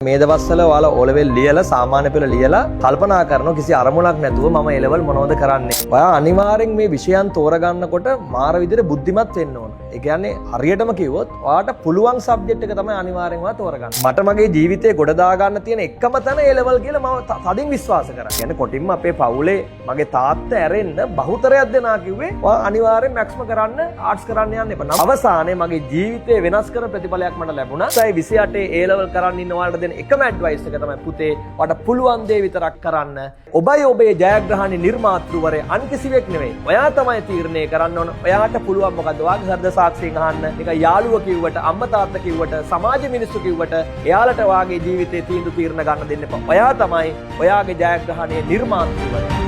මේ දවස්වල ඔයාලා O level ලියලා සාමාන්‍ය පෙළ ලියලා කල්පනා කරනවා කිසි අරමුණක් නැතුව මම A level මොනවද කරන්නේ. ඔයා අනිවාර්යෙන් මේ විෂයන් තෝරගන්නකොට මාර විදිහට බුද්ධිමත් වෙන්න ඕන. ඒ කියන්නේ හරියටම කිව්වොත් ඔයාට පුළුවන් සබ්ජෙක්ට් එක තමයි අනිවාර්යෙන් ඔයා තෝරගන්න. මට මගේ ජීවිතේ ගොඩ දා ගන්න තියෙන එකම තැන A level කියලා මම තදින් විශ්වාස කරා. කියන්නේ කොටින්ම අපේ පවුලේ මගේ තාත්තා ඇරෙන්න බහුතරයක් දෙනා කිව්වේ ඔයා අනිවාර්යෙන් මැක්ස්ම කරන්න ආර්ට්ස් කරන්න යන්න එපා. අවසානයේ මගේ ජීවිතේ වෙනස් කරන ප්‍රතිඵලයක් මට ලැබුණා. 28 A level කරන්න ඉන්න ඔයාලට දෙන එකම ඇඩ්වයිස් එක තමයි පුතේ ඔයාට පුළුවන් දේ විතරක් කරන්න. ඔබයි ඔබේ ජයග්‍රහණේ නිර්මාතෘවරේ අන් කිසිවෙක් නෙවෙයි. ඔයා තමයි තීරණය කරන්න ඕන. ඔයාට පුළුවන් මොකද්ද? ඔයාගේ හෘද සාක්ෂියෙන් අහන්න. ඒක යාළුවා කිව්වට, අම්මා තාත්තා කිව්වට, සමාජ මිනිස්සු කිව්වට එයාලට ඔයාගේ ජීවිතේ තීරණ ගන්න දෙන්න එපා. ඔයා තමයි ඔයාගේ ජයග්‍රහණේ නිර්මාතෘවරයා.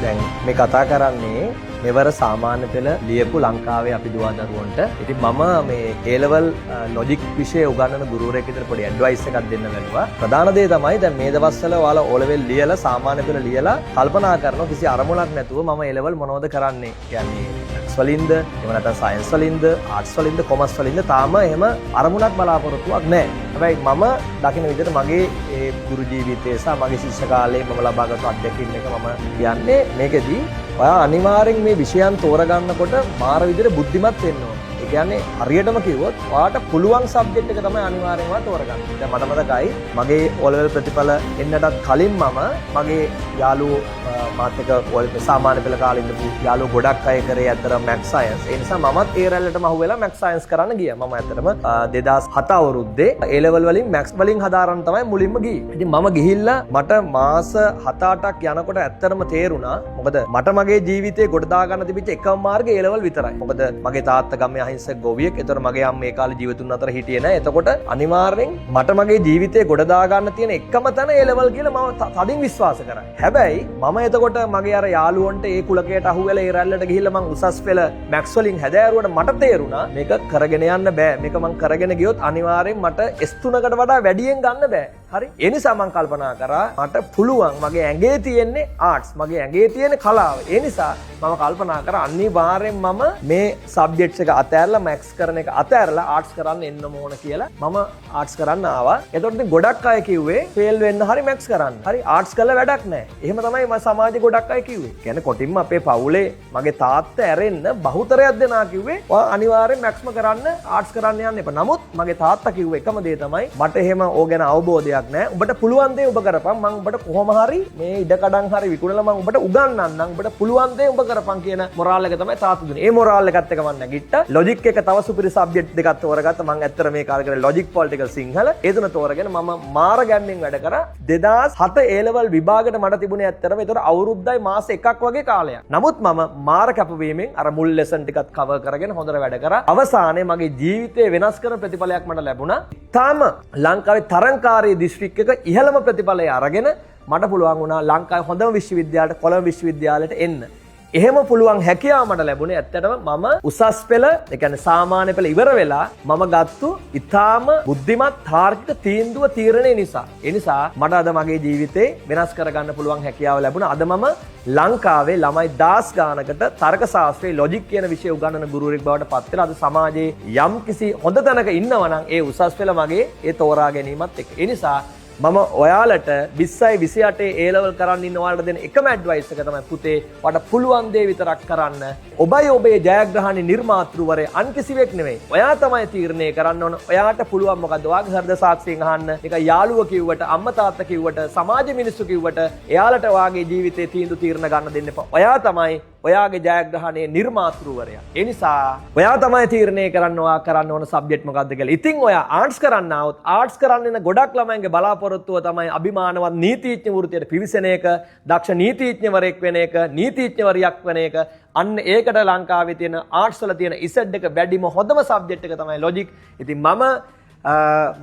දැන් මේ කතා කරන්නේ මෙවර සාමාන්‍ය පෙළ ලියපු ලංකාවේ අපි දුවා දරුවන්ට. ඉතින් මම මේ A level ලොජික් විෂය උගන්වන ගුරුවරයෙක් විතර පොඩි ඇඩ්වයිස් එකක් දෙන්න වෙනවා. ප්‍රධාන දේ තමයි දැන් මේ දවස්වල ඔයාලා O level ලියලා සාමාන්‍ය පෙළ ලියලා කල්පනා කරනවා කිසි අරමුණක් නැතුව මම A level මොනවද කරන්නේ. කියන්නේ maths වලින්ද, එහෙම නැත්නම් science වලින්ද, arts වලින්ද, commerce වලින්ද තාම එහෙම අරමුණක් බලාපොරොත්තුවක් නැහැ. හැබැයි මම දකින විදිහට මගේ ඒ ගුරු ජීවිතයේ සහ මගේ ශිෂ්‍ය කාලයේ මම ලබාගත් අත්දැකීම් එක මම කියන්නේ මේකෙදී ඔයා අනිවාර්යෙන් මේ විෂයන් තෝරගන්නකොට මාර විදිහට බුද්ධිමත් වෙන්න ඕන. ඒ කියන්නේ හරියටම කිව්වොත් ඔයාට පුළුවන් සබ්ජෙක්ට් එක තමයි අනිවාර්යෙන්ම තෝරගන්න. දැන් මට මතකයි මගේ O level ප්‍රතිඵල එන්නටත් කලින් මම මගේ යාළුවෝ මාත් එක්ක සාමාන්‍ය පෙළ කාලේ ඉඳපු යාළුවෝ ගොඩක් අය කරේ අතර maths science. ඒ නිසා මමත් ඒ රැල්ලටම අහුවෙලා maths science කරන්න ගියා. මම ඇත්තටම 2007 අවුරුද්දේ A level වලින් maths වලින් හදාරන්න තමයි මුලින්ම ගියේ. ඉතින් මම ගිහිල්ලා මට මාස 7-8ක් යනකොට ඇත්තටම තේරුණා. මොකද මට මගේ ජීවිතේ ගොඩ දා ගන්න තිබිච්ච එකම මාර්ගය A level විතරයි. මොකද මගේ තාත්තා ගමේ අහිංසක ගොවියෙක්. ඒතර මගේ අම්මා මේ කාලේ ජීවිතුන් අතර හිටියේ නැහැ. එතකොට අනිවාර්යෙන් මට මගේ ජීවිතේ ගොඩ දා ගන්න තියෙන එකම තැන A level කියලා මම තදින් විශ්වාස කරා. හැබැයි මම එතකොට මගේ අර යාළුවන්ට ඒ කුලකයට අහුවෙලා ඒ රැල්ලට ගිහිල්ලා මං උසස් පෙළ මැක්ස් වලින් හැදෑරුවට මට තේරුණා මේක කරගෙන යන්න බෑ. මේක මං කරගෙන ගියොත් අනිවාර්යෙන් මට S3කට වඩා වැඩියෙන් ගන්න බෑ. හරි? ඒ නිසා මං කල්පනා කරා මට පුළුවන් මගේ ඇඟේ තියෙන්නේ ආර්ට්ස්. මගේ ඇඟේ තියෙන්නේ කලාව. ඒ නිසා මම කල්පනා කරා අනිවාර්යෙන් මම මේ සබ්ජෙක්ට්ස් එක අතෑරලා මැක්ස් කරන එක අතෑරලා ආර්ට්ස් කරන්න එන්න ඕන කියලා මම ආර්ට්ස් කරන්න ආවා. එතකොට ඉතින් ගොඩක් අය කිව්වේ ෆේල් වෙන්න හරි මැක්ස් කරන්න. හරි ආර්ට්ස් කරලා වැඩක් නැහැ. එහෙම තමයි මම සමාජේ ගොඩක් අය කිව්වේ. කියන්නේ කොටින්ම අපේ පවුලේ මගේ තාත්තා ඇරෙන්න බහුතරයක් දෙනා කිව්වේ ඔයා අනිවාර්යෙන් මැක්ස්ම කරන්න ආර්ට්ස් කරන්න යන්න එපා. නමුත් මගේ තාත්තා කිව්වේ එකම දේ තමයි මට එහෙම ඕක ගැන අවබෝධයක් නැහැ. උඹට පුළුවන් දේ ඔබ කරපන්. මම උඹට කොහොම හරි මේ ඉඩකඩම් හරි විකුණලා මම උඹට උගන්වන්නම්. උඹට පුළුවන් දේ උඹ කරපන් කියන මොරාල් එක තමයි තාත්තා දුන්නේ. ඒ මොරාල් එකත් එක මම නැගිට්ටා. ලොජික් එක තව සුපිරි සබ්ජෙක්ට් දෙකක් තෝරගත්තා. මම ඇත්තට මේ කාලේ කරේ ලොජික් පොලිටිකල් සිංහල. ඒ තුන තෝරගෙන මම මාර ගැම්මෙන් වැඩ කරා. 2007 A level විභාගෙට මට තිබුණේ ඇත්තටම ඒතර අවුරුද්දයි මාස එකක් වගේ කාලයක්. නමුත් මම මාර කැපවීමෙන් අර මුල් ලෙසන් ටිකත් කවර් කරගෙන හොඳට වැඩ කරා. අවසානයේ මගේ ජීවිතේ වෙනස් කරන ප්‍රතිඵලයක් මට ලැබුණා. තාම ලංකාවේ තරංකාරී දිස්ත්‍රික් එක ඉහළම ප්‍රතිඵලය අරගෙන මට පුළුවන් වුණා ලංකාවේ හොඳම විශ්වවිද්‍යාලයට කොළඹ විශ්වවිද්‍යාලයට එන්න. එහෙම පුළුවන් හැකියාව මට ලැබුණේ ඇත්තටම මම උසස් පෙළ ඒ කියන්නේ සාමාන්‍ය පෙළ ඉවර වෙලා මම ගත්තු ඊටාම බුද්ධිමත් තාර්කික තීරණය නිසා. ඒ නිසා මට අද මගේ ජීවිතේ වෙනස් කරගන්න පුළුවන් හැකියාව ලැබුණා. අද මම ලංකාවේ ළමයි 10 ගානකට තර්ක ශාස්ත්‍රයේ ලොජික් කියන විෂය උගන්වන ගුරුවරයෙක් බවට පත් වෙලා අද සමාජයේ යම් කිසි හොඳ තැනක ඉන්නවා නම් ඒ උසස් පෙළ මගේ ඒ තෝරා ගැනීමත් එක්ක. ඒ නිසා මම ඔයාලට 2028 A level කරන්න ඉන්න ඔයාලට දෙන එකම ඇඩ්වයිස් එක තමයි පුතේ ඔයාට පුළුවන් දේ විතරක් කරන්න. ඔබයි ඔබේ ජයග්‍රහණේ නිර්මාතෘවරේ අන් කිසිවෙක් නෙවෙයි. ඔයා තමයි තීරණය කරන්න ඕන. ඔයාට පුළුවන් මොකද්ද? ඔයාගේ හෘද සාක්ෂියෙන් අහන්න. ඒක යාළුවා කිව්වට, අම්මා තාත්තා කිව්වට, සමාජ මිනිස්සු කිව්වට එයාලට ඔයාගේ ජීවිතේ තීරණ ගන්න දෙන්න එපා. ඔයා තමයි ඔයාගේ ජයග්‍රහණයේ නිර්මාතෘවරයා. ඒ නිසා ඔයා තමයි තීරණය කරන්න ඔයා කරන්න ඕන සබ්ජෙක්ට් මොකද්ද කියලා. ඉතින් ඔයා ආර්ට්ස් කරන්න આવොත් ආර්ට්ස් කරන්න ඉන්න ගොඩක් ළමයින්ගේ බලාපොරොත්තුව තමයි අභිමානවත් නීතිඥ වෘත්තියට පිවිසෙන එක, දක්ෂ නීතිඥවරයෙක් වෙන එක, නීතිඥවරියක් වෙන එක. අන්න ඒකට ලංකාවේ තියෙන ආර්ට්ස් වල තියෙන ඉසඩ් එක වැඩිම හොඳම සබ්ජෙක්ට් එක තමයි ලොජික්. ඉතින් මම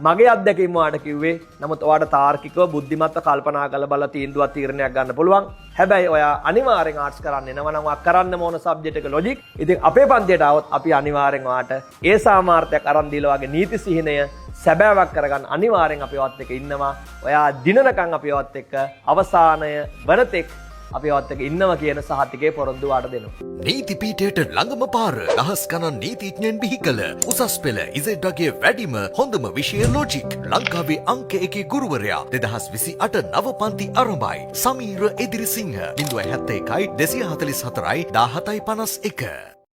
මගේ අත්දැකීම ඔයාලට කිව්වේ. නමුත් ඔයාලට තාර්කිකව බුද්ධිමත්ව කල්පනා කරලා බලලා තීරණයක් ගන්න පුළුවන්. හැබැයි ඔයා අනිවාර්යෙන් ආර්ට්ස් කරන්න එනවා නම් ඔයා කරන්න ඕන සබ්ජෙක්ට් එක ලොජික්. ඉතින් අපේ පන්තියට આવොත් අපි අනිවාර්යෙන් ඔයාට ඒ සාමාර්ථයක් අරන් දීලා වගේ නීති සිහිනය සැබෑවක් කරගන්න අනිවාර්යෙන් අපි ඔයත් එක්ක ඉන්නවා. ඔයා දිනනකම් අපි ඔයත් එක්ක අවසානය වනතෙක් අපි ඔයත් එක්ක ඉන්නවා කියන සහතිකේ පොරොන්දු වාට දෙනවා. නීති පීඨයට ළඟම පාර දහස් ගණන් නීතිඥයන් බිහි කළ උසස් පෙළ ඉසෙඩ්ඩගේ වැඩිම හොඳම විෂය ලොජික් ලංකාවේ අංක 1 ගුරුවරයා 2028 නව පන්ති ආරම්භයි. සමීර එදිරිසිංහ 071 244 1751